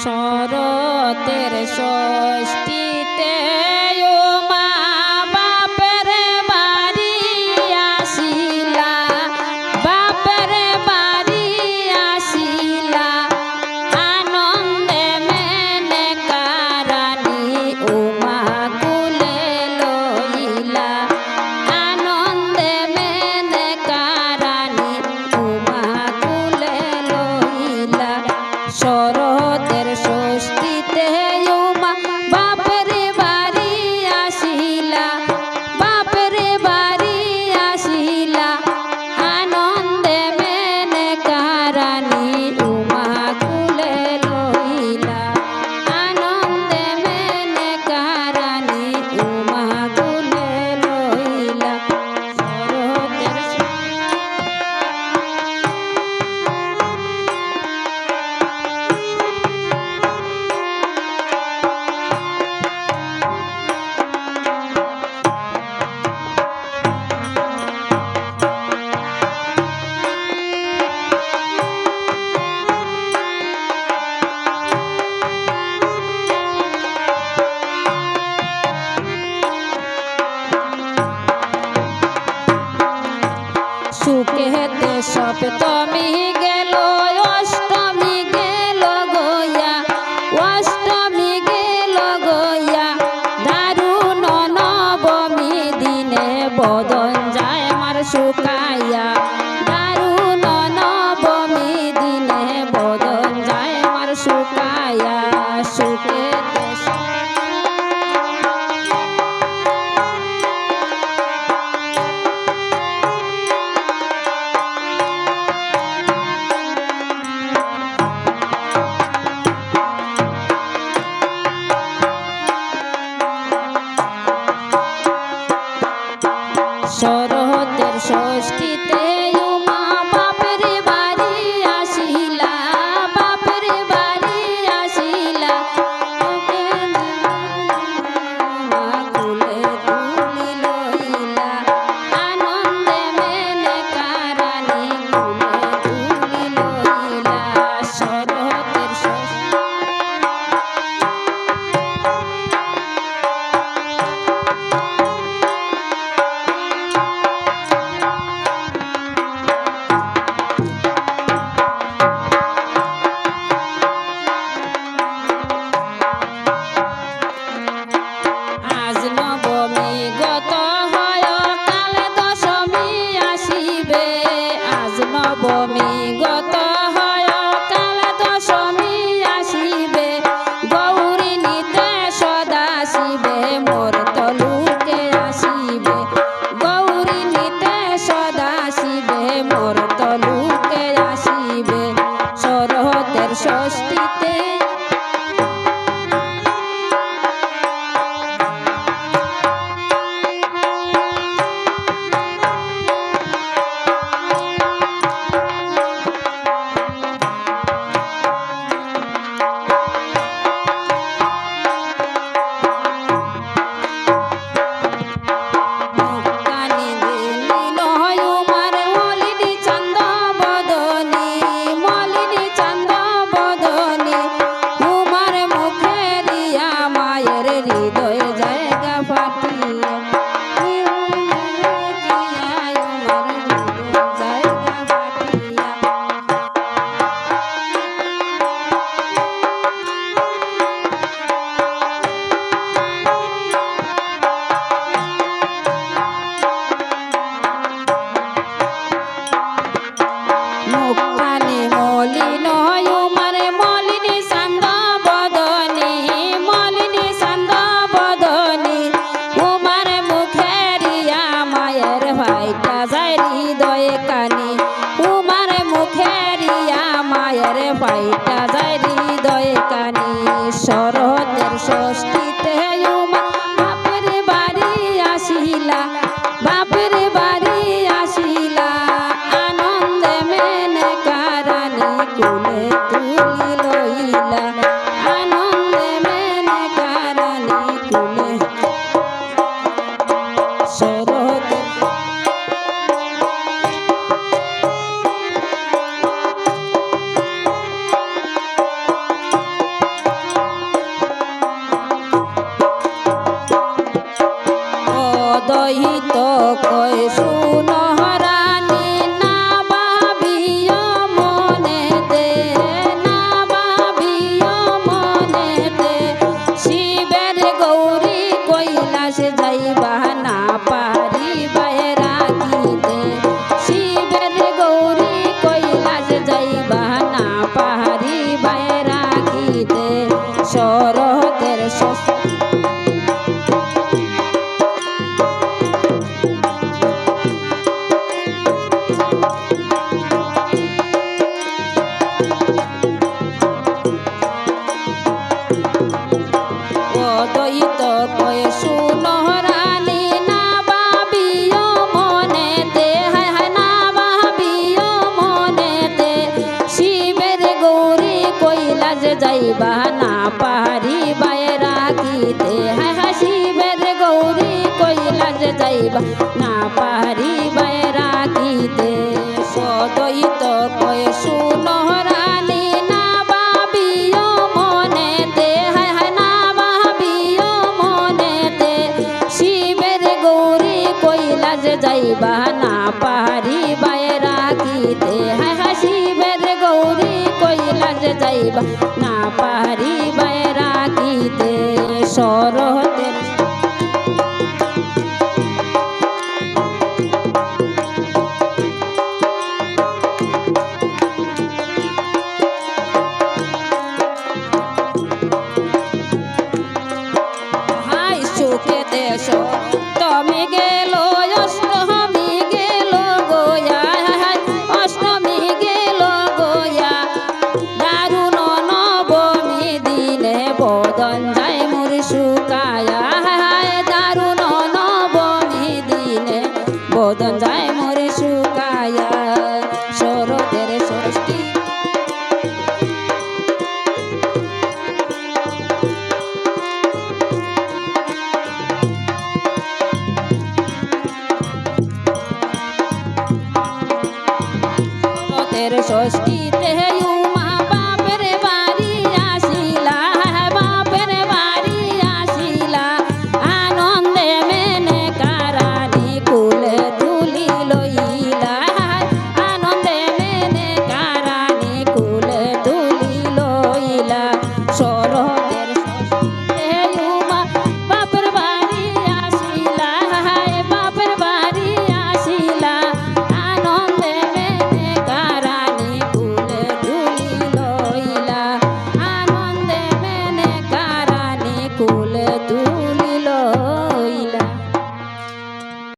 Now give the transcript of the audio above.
শরতের ষষ্ঠীতে উমা বাপের বাড়ি আসিলা, বাপের বাড়ি আসিলা, আনন্দে মেনকা রানী উমা কুলে লইলা, আনন্দে মেনকা রানী উমা কুলে লইলা। শরতের ষষ্ঠীতে উমা বাপের বাড়ি আসিলা, বাপের বাড়ি আসিলা, আনন্দে মেনকা রানী উমা কুলে লইলা, আনন্দে মেনকা রানী উমা কুলে লইলা। শরতের সুখেতে সপ্তমী গেল, অষ্টমী গেল গইয়া, অষ্টমী গেল গইয়া, দারুণ নবমী দিনে বদন যায় আমার শুকাইয়া, দারুণ নবমী দিনে বদন যায় আমার শুকাইয়া। সুখেতে শরতের ষষ্ঠীতে উমা বাপের বাড়ি আসিলা, বাপের বাড়ি আসিলা, উমা কুলে তুলি লইলা, আনন্দে মেনকা রানী কুলে তুলি লইলা। শরতের ষষ্ঠী আজ নবমী গত হয়, কালে দশমী আসিবে, আজ নবমী গত হয়, কালে দশমী আসিবে, গৌরী নিতে সদা শিবে মোর তলুকে আসিবে, গৌরী নিতে সদা শিবে মোর তলুকে আসিবে। শরতের ষষ্ঠীতে অদহিত কয় সুনহরানি না ভাবিও মনেতে না ভাবিও মনেতে শিবের গৌরী কৈলাস যাইবা না পারিবা রাখিতে শিবের গৌরী কৈলাস যাইবা না পারিবা রাখিতে শরতের অদহিত কয় সুনহরানি না ভাবিও মনেতে হায় হায় না ভাবিও মনেতে শিবের গৌরী কৈলাস যাইবা না পারিবা রাখিতে হায় হায় শিবের গৌরী কৈলাস যাইবা না পারিবা রাখিতে অদহিত কয় সুনহরানি না ভাবিও মনেতে হায় হায় না ভাবিও মনেতে শিবের গৌরী কৈলাস যাইবা না পারিবা রাখিতে হায় হায় শিবের গৌরী কৈলাস যাইবা না পারিবা রাখিতে শরতের দেশ তুমি গেল অষ্টমী গেল গোয়া অষ্টমী গেল গোয়া দারুণ নবমী দিনে বদন যায় মোর শুকায়া দারুণ নবমী দিনে বদন যায় মোর শুকায়া শরতের ষষ্ঠী ষষ্ঠীতে উমা বাপের বাড়ি আসিলা বাপের বাড়ি আসিলা আনন্দে মেনে কারানি কুলে তুলি লইলা আনন্দে মেনে কারানি কুলে তুলি লইলা শরতের ষষ্ঠীতে উমা বাপের বাড়ি আসিলা বাপের বাড়ি আসিলা আনন্দে মেনে কারানি কুলে তুলি লইলা আনন্দে মেনে কারানি কুলে তুলি